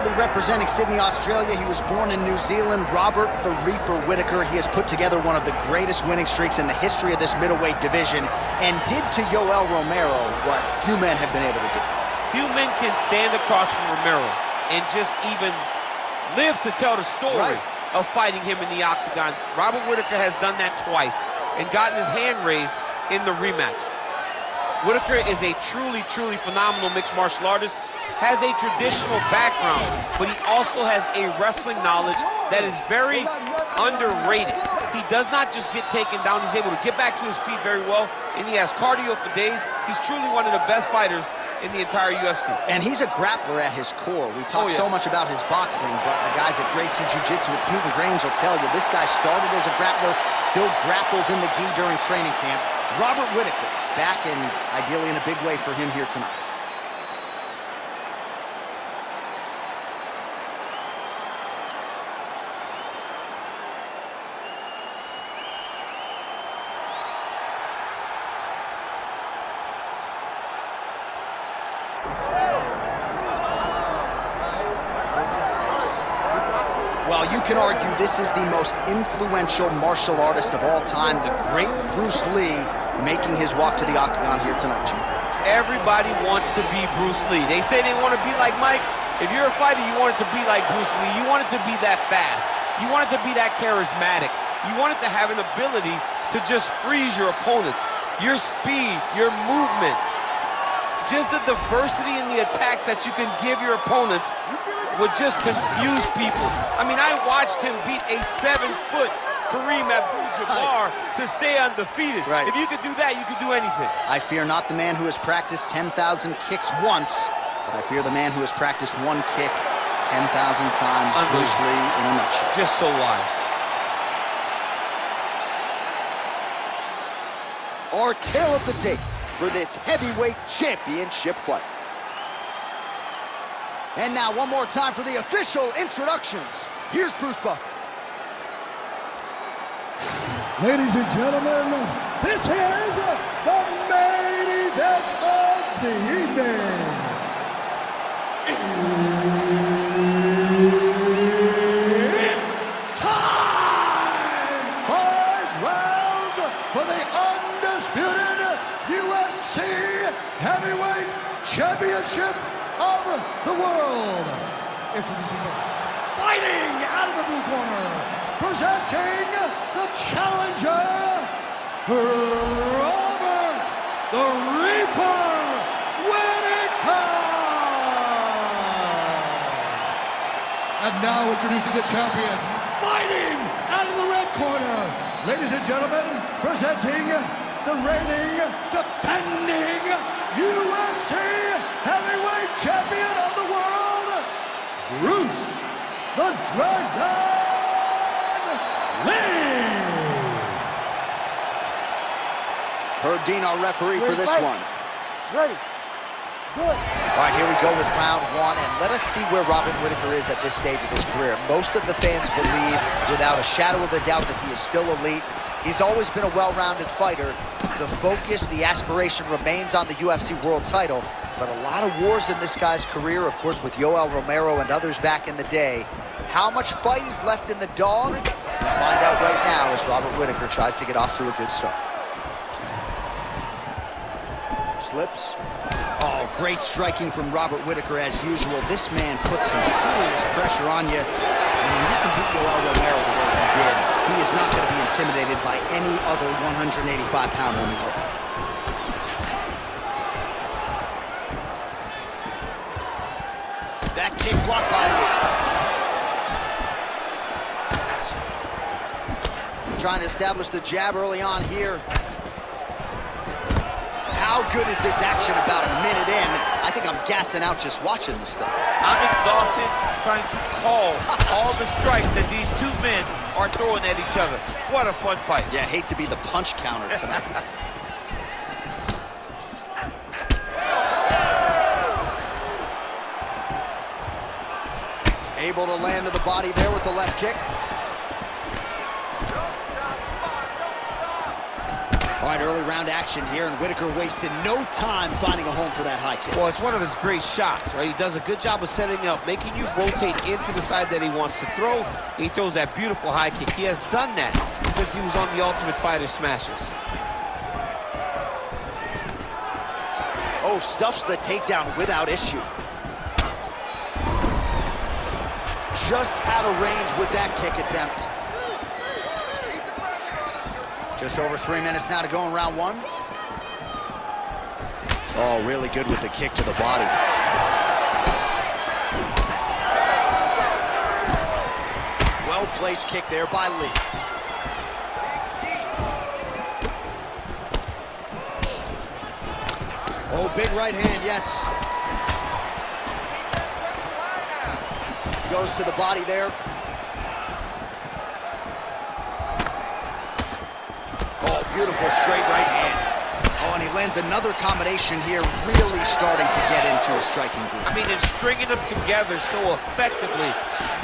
proudly representing Sydney, Australia. He was born in New Zealand, Robert the Reaper Whittaker. He has put together one of the greatest winning streaks in the history of this middleweight division and did to Yoel Romero what few men have been able to do. Few men can stand across from Romero and just even live to tell the story of fighting him in the octagon. Robert Whittaker has done that twice and gotten his hand raised in the rematch. Whittaker is a truly, truly phenomenal mixed martial artist, has a traditional background, but he also has a wrestling knowledge that is very underrated. He does not just get taken down, he's able to get back to his feet very well, and he has cardio for days. He's truly one of the best fighters in the entire UFC. And he's a grappler at his core. We talk so much about his boxing, but the guys at Gracie Jiu-Jitsu at Smeaton Grange will tell you this guy started as a grappler, still grapples in the gi during training camp. Robert Whittaker back and ideally in a big way for him here tonight. Well, you can argue this is the most influential martial artist of all time, the great Bruce Lee, making his walk to the octagon here tonight, Jim. Everybody wants to be Bruce Lee. They say they want to be like Mike. If you're a fighter, you want it to be like Bruce Lee. You want it to be that fast. You want it to be that charismatic. You want it to have an ability to just freeze your opponents. Your speed, your movement, just the diversity in the attacks that you can give your opponents would just confuse people. I mean, I watched him beat a 7-foot Kareem Abdul-Jabbar to stay undefeated. If you could do that, you could do anything. I fear not the man who has practiced 10,000 kicks once, but I fear the man who has practiced one kick 10,000 times. Bruce Lee in a nutshell. Just so wise. Our tale of the tape for this heavyweight championship fight. And now, one more time for the official introductions. Here's Bruce Buffer. Ladies and gentlemen, this is the main event of the evening. It's time! 5 rounds for the undisputed UFC Heavyweight Championship of the world. Introducing first, fighting out of the blue corner, presenting the challenger, Robert the Reaper Whittaker. And now introducing the champion, fighting out of the red corner, ladies and gentlemen, presenting the reigning, defending UFC Heavyweight Champion of the world, Bruce the Dragon Lee. Herb Dean, our referee for this one. Ready. Good. All right, here we go with round one, and let us see where Robert Whittaker is at this stage of his career. Most of the fans believe, without a shadow of a doubt, that he is still elite. He's always been a well-rounded fighter. The focus, the aspiration remains on the UFC world title, but a lot of wars in this guy's career, of course, with Yoel Romero and others back in the day. How much fight is left in the dog? We'll find out right now as Robert Whittaker tries to get off to a good start. Slips. Oh, great striking from Robert Whittaker as usual. This man puts some serious pressure on you. And when you can beat Yoel Romero the way he did, he is not going to be intimidated by any other 185-pounder in the world. That kick blocked by Lee. Trying to establish the jab early on here. How good is this action about a minute in? I think I'm gassing out just watching this stuff. I'm exhausted trying to call all the strikes that these two men are throwing at each other. What a fun fight. Yeah, hate to be the punch counter tonight. Able to land to the body there with the left kick. All right, early round action here, and Whittaker wasted no time finding a home for that high kick. Well, it's one of his great shots, right? He does a good job of setting up, making you rotate into the side that he wants to throw. He throws that beautiful high kick. He has done that since he was on the Ultimate Fighter Smashes. Oh, stuffs the takedown without issue. Just out of range with that kick attempt. Just over 3 minutes now to go in round one. Oh, really good with the kick to the body. Well-placed kick there by Lee. Oh, big right hand, yes. Goes to the body there. Oh, beautiful straight right hand. Oh, and he lands another combination here, really starting to get into a striking groove. I mean, and stringing them together so effectively.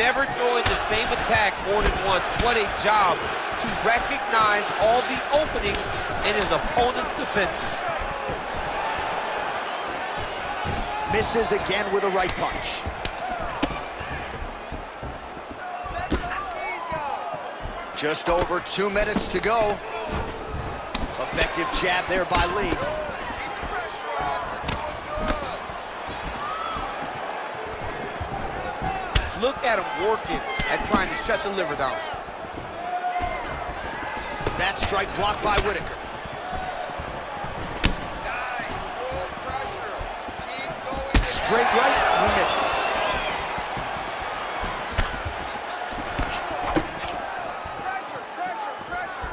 Never throwing the same attack more than once. What a job to recognize all the openings in his opponent's defenses. Misses again with a right punch. Just over 2 minutes to go. Effective jab there by Lee. Look at him working at trying to shut the liver down. That strike blocked by Whittaker. Nice, good pressure. Keep going. Straight right, he misses. Pressure, pressure, pressure.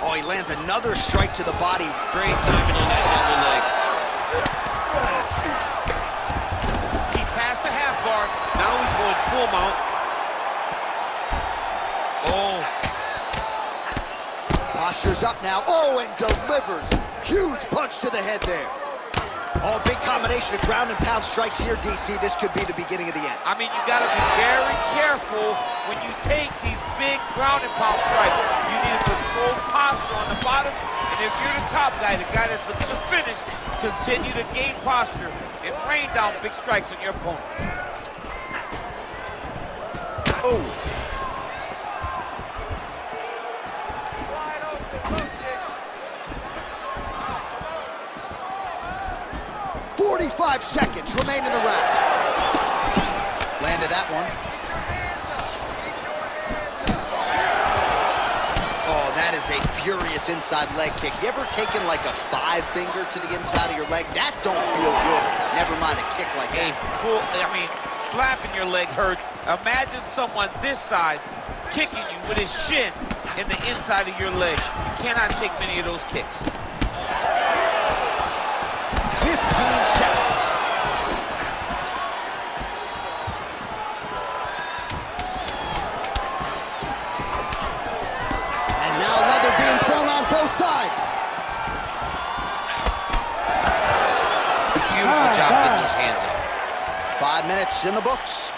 Oh, he lands another strike to the body. Great timing on that double leg. He passed the half guard. Now he's going full mount. Oh. Posture's up now. Oh, and delivers. Huge punch to the head there. Oh, big combination of ground and pound strikes here, DC. This could be the beginning of the end. I mean, you got to be very careful when you take these big ground and pound strikes. You need a controlled posture on the bottom, and if you're the top guy, the guy that's looking to finish, continue to gain posture and rain down big strikes on your opponent. Oh. 45 seconds remain in the round. Landed that one. Keep your hands up. Keep your hands up. Oh, that is a furious inside leg kick. You ever taken like a 5-finger to the inside of your leg? That don't feel good. Never mind a kick like that. Slapping your leg hurts. Imagine someone this size kicking you with his shin in the inside of your leg. You cannot take many of those kicks. 15 seconds. And now leather being thrown on both sides. Beautiful job getting those hands up. 5 minutes in the books.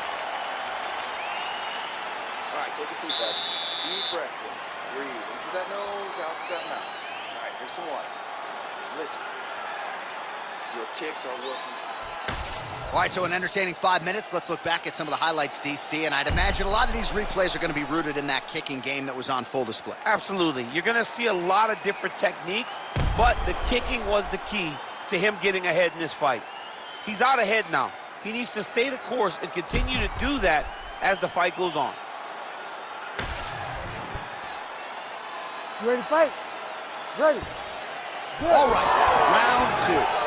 All right, take a seat, bud. Deep breath in. Breathe in through that nose, out through that mouth. All right, here's some water. Listen. Your kicks are working. All right, so an entertaining 5 minutes. Let's look back at some of the highlights, DC, and I'd imagine a lot of these replays are going to be rooted in that kicking game that was on full display. Absolutely. You're going to see a lot of different techniques, but the kicking was the key to him getting ahead in this fight. He's out ahead now. He needs to stay the course and continue to do that as the fight goes on. You ready to fight? Ready. Good. All right, round 2.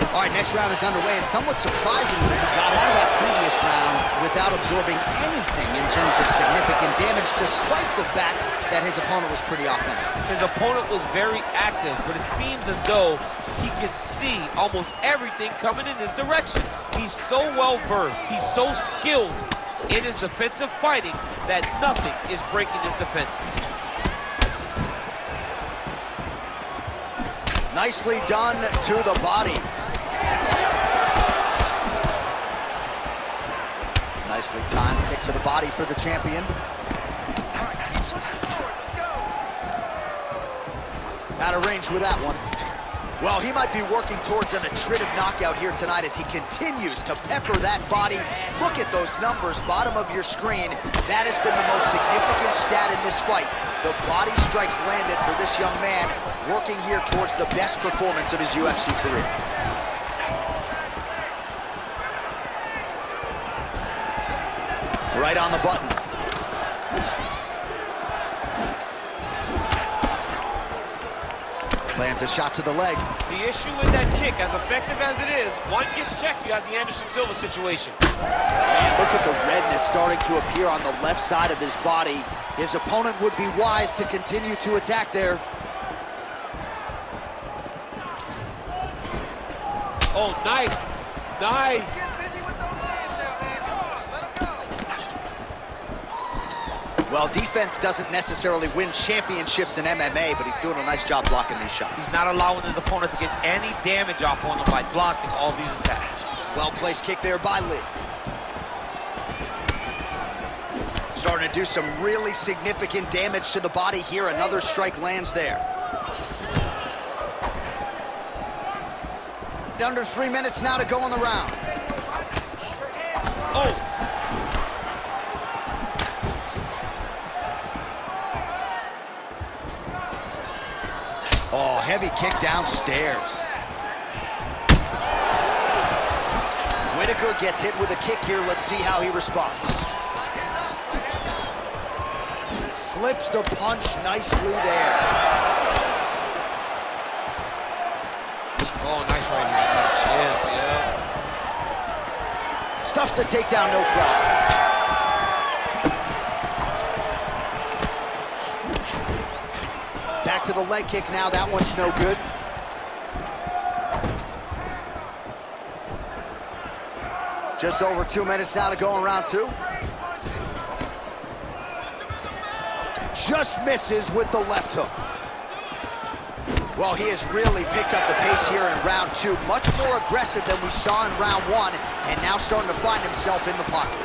All right, next round is underway, and somewhat surprisingly, he got out of that previous round without absorbing anything in terms of significant damage, despite the fact that his opponent was pretty offensive. His opponent was very active, but it seems as though he could see almost everything coming in his direction. He's so well-versed, he's so skilled in his defensive fighting that nothing is breaking his defenses. Nicely done to the body. Nicely timed kick to the body for the champion. All right, keep pushing forward. Let's go. Out of range with that one. Well, he might be working towards an attritive knockout here tonight as he continues to pepper that body. Look at those numbers, bottom of your screen. That has been the most significant stat in this fight. The body strikes landed for this young man, working here towards the best performance of his UFC career. Right on the button. Lands a shot to the leg. The issue with that kick, as effective as it is, one gets checked, you have the Anderson Silva situation. Look at the redness starting to appear on the left side of his body. His opponent would be wise to continue to attack there. Oh, nice. Nice. Well, defense doesn't necessarily win championships in MMA, but he's doing a nice job blocking these shots. He's not allowing his opponent to get any damage off on him by blocking all these attacks. Well-placed kick there by Lee. Starting to do some really significant damage to the body here. Another strike lands there. Under 3 minutes now to go in the round. Oh. Oh, heavy kick downstairs. Whittaker gets hit with a kick here. Let's see how he responds. Slips the punch nicely there. Oh, nice right hand. Yeah. Stuffs the takedown, no problem. Back to the leg kick now. That one's no good. Just over 2 minutes now to go in round two. Just misses with the left hook. Well, he has really picked up the pace here in round two. Much more aggressive than we saw in round one, and now starting to find himself in the pocket.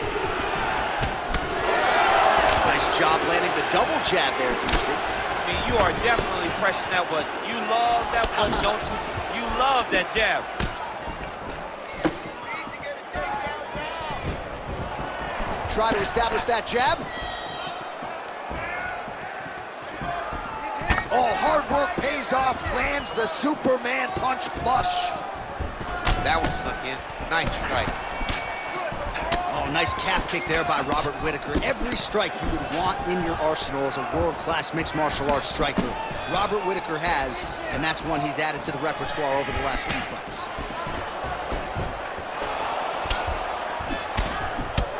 Nice job landing the double jab there, DC. I mean, you are definitely pressing that one. You love that one, don't you? You love that jab. Try to establish that jab. Oh, hard work pays off. Lands the Superman punch flush. That one snuck in. Nice strike. Oh, nice calf kick there by Robert Whittaker. Every strike you would want in your arsenal as a world-class mixed martial arts striker, Robert Whittaker has, and that's one he's added to the repertoire over the last few fights.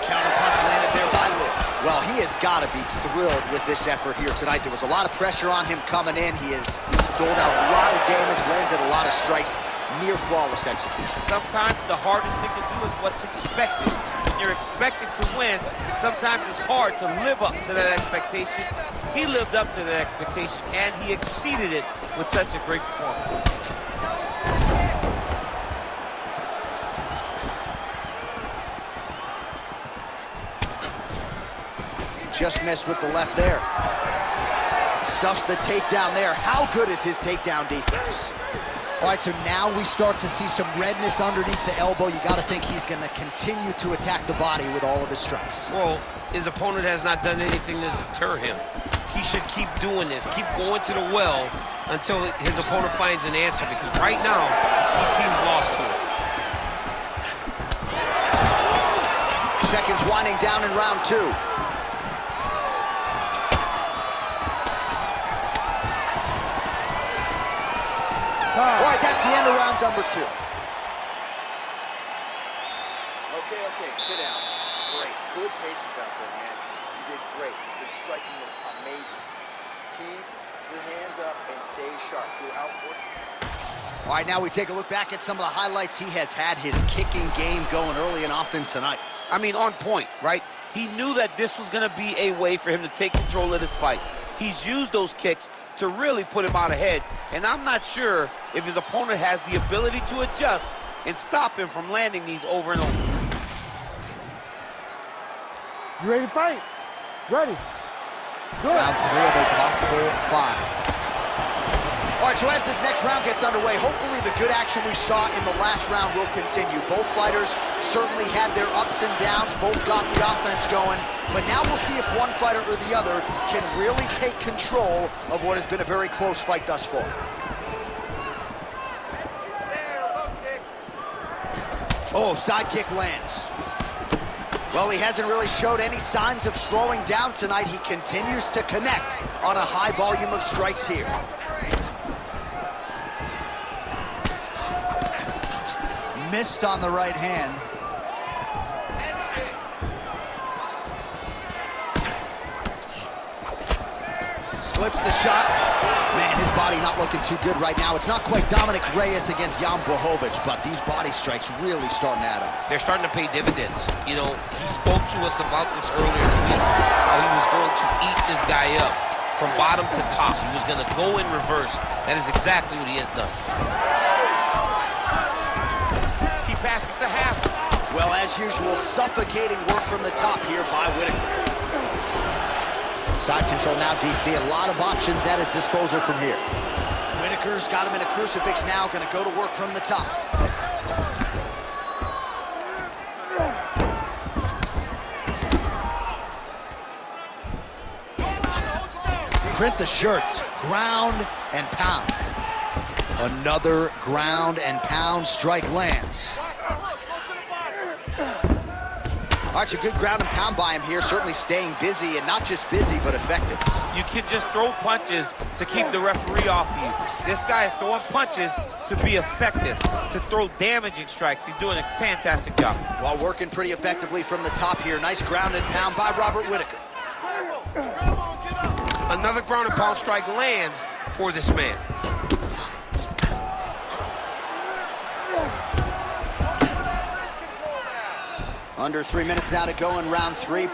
Counterpunch landed there by Lee. Well, he has got to be thrilled with this effort here tonight. There was a lot of pressure on him coming in. He has doled out a lot of damage, landed a lot of strikes, near flawless execution. Sometimes the hardest thing to do is what's expected. When you're expected to win, sometimes it's hard to live up to that expectation. He lived up to that expectation, and he exceeded it with such a great performance. Just missed with the left there. Stuffs the takedown there. How good is his takedown defense? All right, so now we start to see some redness underneath the elbow. You got to think he's going to continue to attack the body with all of his strikes. Well, his opponent has not done anything to deter him. He should keep doing this, keep going to the well until his opponent finds an answer, because right now, he seems lost to it. Seconds winding down in round two. All right, that's the end of round number two. Okay, sit down. Great. Good patience out there, man. You did great. Your striking was amazing. Keep your hands up and stay sharp. You're out working. All right, now we take a look back at some of the highlights. He has had his kicking game going early and often tonight. I mean, on point, right? He knew that this was going to be a way for him to take control of this fight. He's used those kicks to really put him out ahead, and I'm not sure if his opponent has the ability to adjust and stop him from landing these over and over. You ready to fight? Ready. Good. Round three of a possible five. All right, so as this next round gets underway, hopefully the good action we saw in the last round will continue. Both fighters certainly had their ups and downs, both got the offense going, but now we'll see if one fighter or the other can really take control of what has been a very close fight thus far. Oh, side kick lands. Well, he hasn't really showed any signs of slowing down tonight. He continues to connect on a high volume of strikes here. Missed on the right hand. Slips the shot. Man, his body not looking too good right now. It's not quite Dominic Reyes against Jan Blachowicz, but these body strikes really starting to add up. They're starting to pay dividends. You know, he spoke to us about this earlier in the week, how he was going to eat this guy up from bottom to top. He was going to go in reverse. That is exactly what he has done. He passes to half. Well, as usual, suffocating work from the top here by Whittaker. Side control now, DC. A lot of options at his disposal from here. Whittaker's got him in a crucifix now, gonna go to work from the top. Print the shirts, ground and pound. Another ground and pound strike lands. All right, a good ground and pound by him here, certainly staying busy, and not just busy, but effective. You can just throw punches to keep the referee off of you. This guy is throwing punches to be effective, to throw damaging strikes. He's doing a fantastic job. While working pretty effectively from the top here. Nice ground and pound by Robert Whittaker. Another ground and pound strike lands for this man. Under 3 minutes now to go in round 3.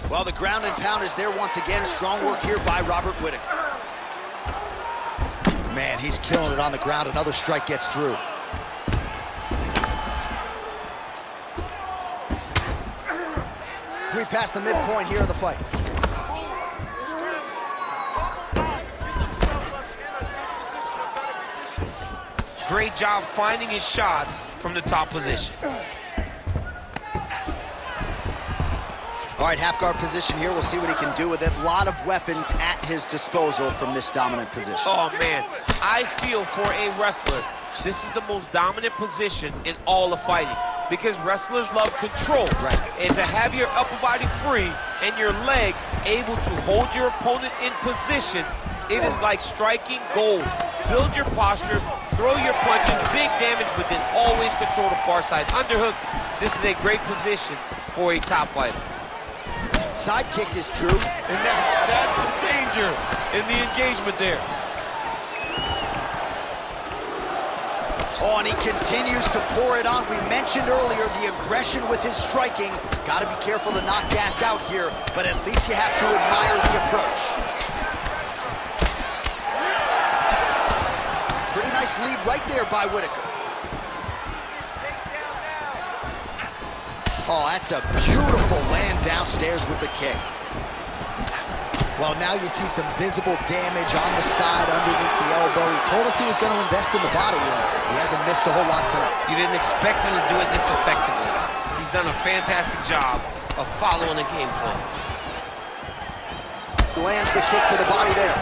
Well, the ground and pound is there once again. Strong work here by Robert Whittaker. Man, he's killing it on the ground. Another strike gets through. We passed the midpoint here of the fight. Great job finding his shots from the top position. All right, half guard position here. We'll see what he can do with it. A lot of weapons at his disposal from this dominant position. Oh, man. I feel for a wrestler, this is the most dominant position in all of fighting because wrestlers love control. Right. And to have your upper body free and your leg able to hold your opponent in position, it is like striking gold. Build your posture, throw your punches, big damage, but then always control the far side. Underhook, this is a great position for a top fighter. Side kick is true. And that's the danger in the engagement there. Oh, and he continues to pour it on. We mentioned earlier the aggression with his striking. Got to be careful to not gas out here, but at least you have to admire the approach. Pretty nice lead right there by Whittaker. Oh, that's a beautiful land downstairs with the kick. Well, now you see some visible damage on the side underneath the elbow. He told us he was going to invest in the body, and he hasn't missed a whole lot tonight. You didn't expect him to do it this effectively. He's done a fantastic job of following the game plan. Lands the kick to the body there.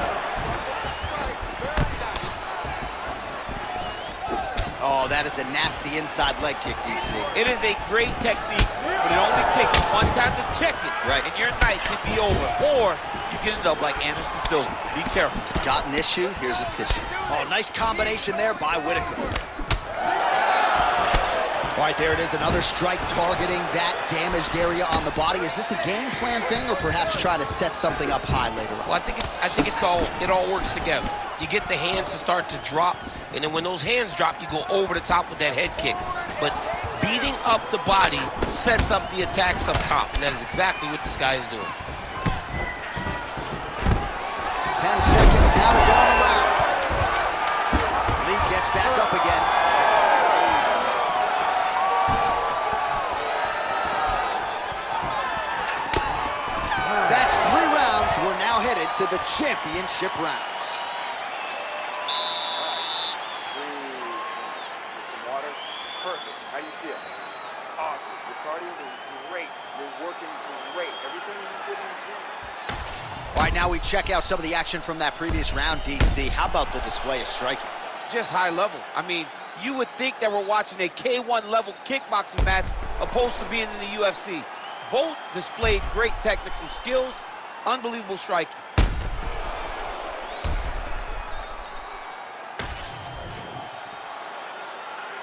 Oh, that is a nasty inside leg kick, DC. It is a great technique, but it only takes one time to check it, right, and your night can be over. Or you can end up like Anderson Silva. Be careful. Got an issue, here's a tissue. Oh, nice combination there by Whittaker. All right, there it is, another strike targeting that damaged area on the body. Is this a game plan thing, or perhaps try to set something up high later on? Well, I think it all works together. You get the hands to start to drop, and then when those hands drop, you go over the top with that head kick. But beating up the body sets up the attacks up top, and that is exactly what this guy is doing. 10 seconds now to go in the round. Lee gets back up again. That's 3 rounds. We're now now headed to the championship rounds. Breathe. Get some water. Perfect. How do you feel? Awesome. Your cardio was great. You're working great. Everything you did in the gym. All right, now we check out some of the action from that previous round, DC. How about the display of striking? Just high level. I mean, you would think that we're watching a K1 level kickboxing match opposed to being in the UFC. Both displayed great technical skills, unbelievable striking.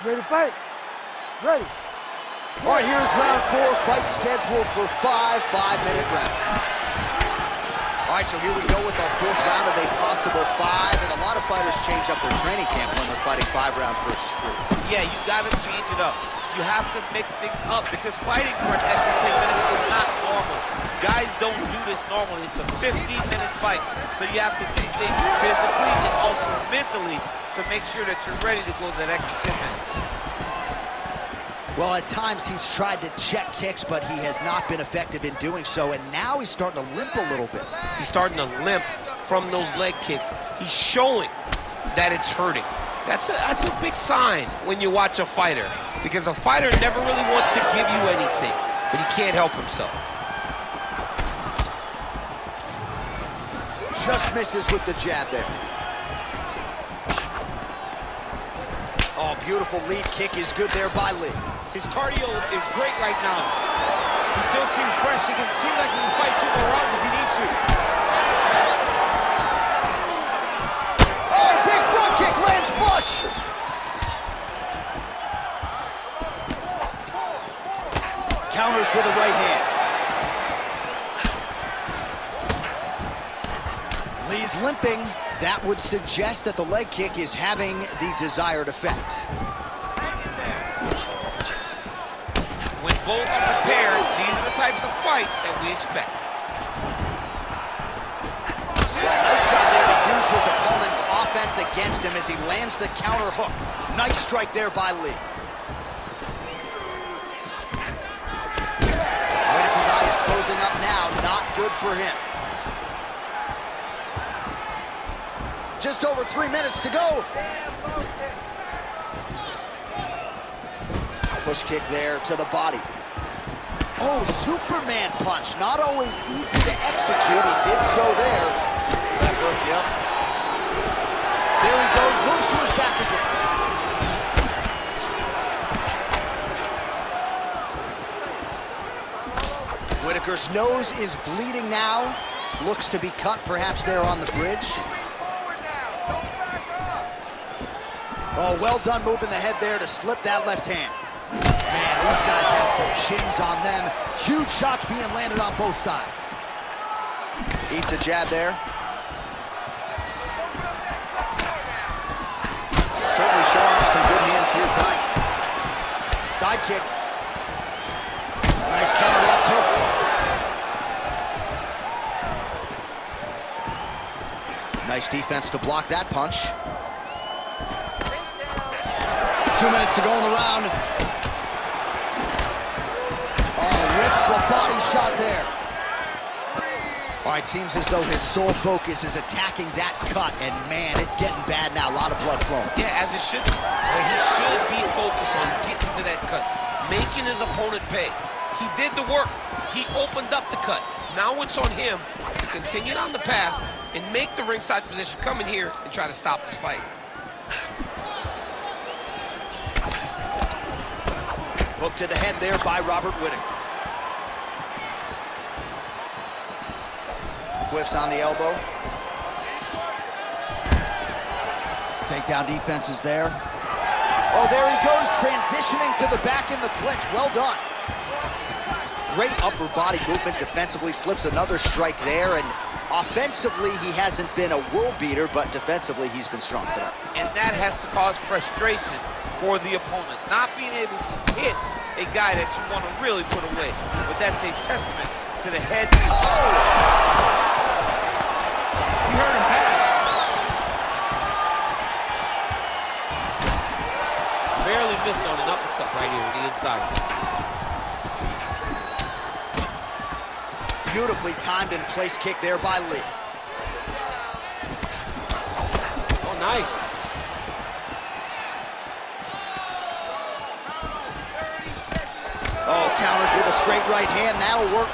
Ready to fight? Ready. All right, here's round 4, fight scheduled for 5 5-minute rounds. All right, so here we go with our 4th round of a possible 5, and a lot of fighters change up their training camp when they're fighting 5 rounds versus 3. Yeah, you got to change it up. You have to mix things up because fighting for an extra 10 minutes is not normal. Guys don't do this normally. It's a 15-minute fight, so you have to do things physically and also mentally to make sure that you're ready to go that extra 10 minutes. Well, at times he's tried to check kicks, but he has not been effective in doing so, and now he's starting to limp a little bit. He's starting to limp from those leg kicks. He's showing that it's hurting. That's a big sign when you watch a fighter, because a fighter never really wants to give you anything, but he can't help himself. Just misses with the jab there. Oh, beautiful lead kick is good there by Lee. His cardio is great right now. He still seems fresh. It seems like he can fight 2 more rounds if he needs to. Oh, big front kick lands flush. Counters with a right hand. Lee's limping. That would suggest that the leg kick is having the desired effect. When both are prepared, these are the types of fights that we expect. Well, nice job there to use his opponent's offense against him as he lands the counter hook. Nice strike there by Lee. Whittaker's eye is closing up now. Not good for him. Just over 3 minutes to go. Push kick there to the body. Oh, Superman punch. Not always easy to execute. He did so there. Left hook, yep. There he goes. Moves to his back again. Whittaker's nose is bleeding now. Looks to be cut, perhaps there on the bridge. Oh, well done moving the head there to slip that left hand. Man, these guys have some chins on them. Huge shots being landed on both sides. Eats a jab there. Certainly showing off some good hands here tonight. Side kick. Nice counter left hook. Nice defense to block that punch. 2 minutes to go in the round. Oh, rips the body shot there. All right, seems as though his sole focus is attacking that cut, and man, it's getting bad now. A lot of blood flowing. Yeah, as it should be. He should be focused on getting to that cut, making his opponent pay. He did the work. He opened up the cut. Now it's on him to continue down the path and make the ringside position, come in here and try to stop this fight. Hook to the head there by Robert Whittaker. Whiffs on the elbow. Takedown defense is there. Oh, there he goes, transitioning to the back in the clinch. Well done. Great upper body movement defensively. Slips another strike there, and offensively, he hasn't been a world beater, but defensively, he's been strong tonight. And that has to cause frustration for the opponent. Not being able to hit a guy that you want to really put away. But that's a testament to the head. Oh! You heard him pass. Barely missed on an uppercut right here on the inside. Beautifully timed and placed kick there by Lee. nice. Oh, counters with a straight right hand. That'll work.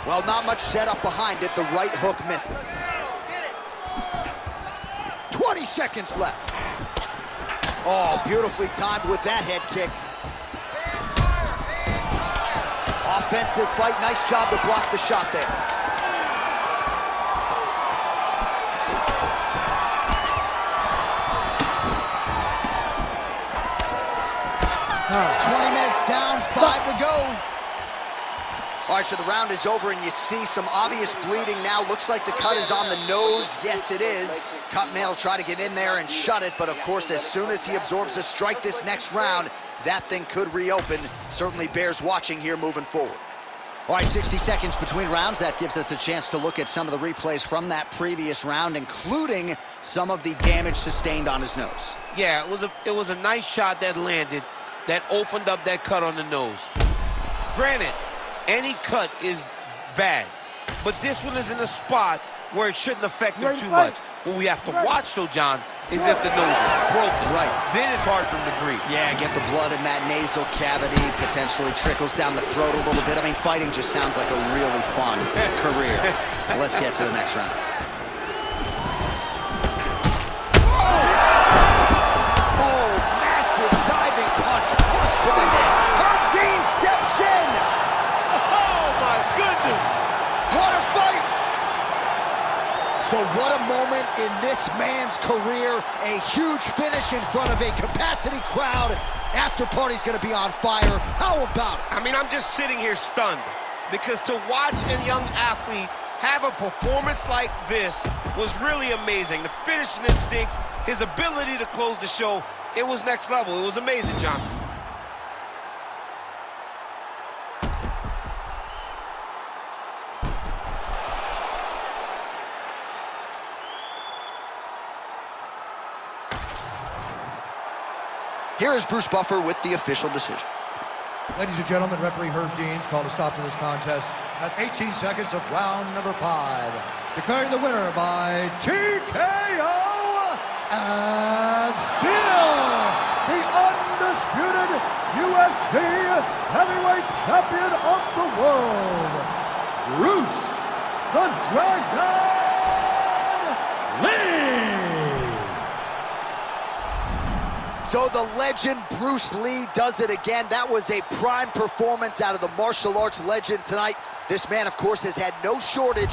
Well, not much setup behind it. The right hook misses. 20 seconds left. Oh, beautifully timed with that head kick. Offensive fight. Nice job to block the shot there. Huh. 20 minutes down, 5 to go. All right, so the round is over, and you see some obvious bleeding now. Looks like the cut is on the nose. Yes, it is. Cutman will try to get in there and shut it, but of course, as soon as he absorbs a strike this next round, that thing could reopen. Certainly bears watching here moving forward. All right, 60 seconds between rounds. That gives us a chance to look at some of the replays from that previous round, including some of the damage sustained on his nose. Yeah, it was a nice shot that landed, that opened up that cut on the nose. Granted, any cut is bad, but this one is in a spot where it shouldn't affect him too much. What we have to watch, though, John, is if the nose is broken. Right. Then it's hard for him to breathe. Yeah, get the blood in that nasal cavity, potentially trickles down the throat a little bit. I mean, fighting just sounds like a really fun career. Let's get to the next round. Oh, massive diving punch, flush to the head. Herb Dean steps in. Oh, my goodness. What a fight! So what a moment in this man's career. A huge finish in front of a capacity crowd. After party's gonna be on fire. How about it? I mean, I'm just sitting here stunned, because to watch a young athlete have a performance like this was really amazing. The finishing instincts, his ability to close the show, it was next level. It was amazing, John. Here is Bruce Buffer with the official decision. Ladies and gentlemen, referee Herb Dean's called a stop to this contest at 18 seconds of round number 5. Declaring the winner by TKO and still the undisputed UFC heavyweight champion of the world, Bruce the Dragon Lee. So the legend Bruce Lee does it again. That was a prime performance out of the martial arts legend tonight. This man, of course, has had no shortage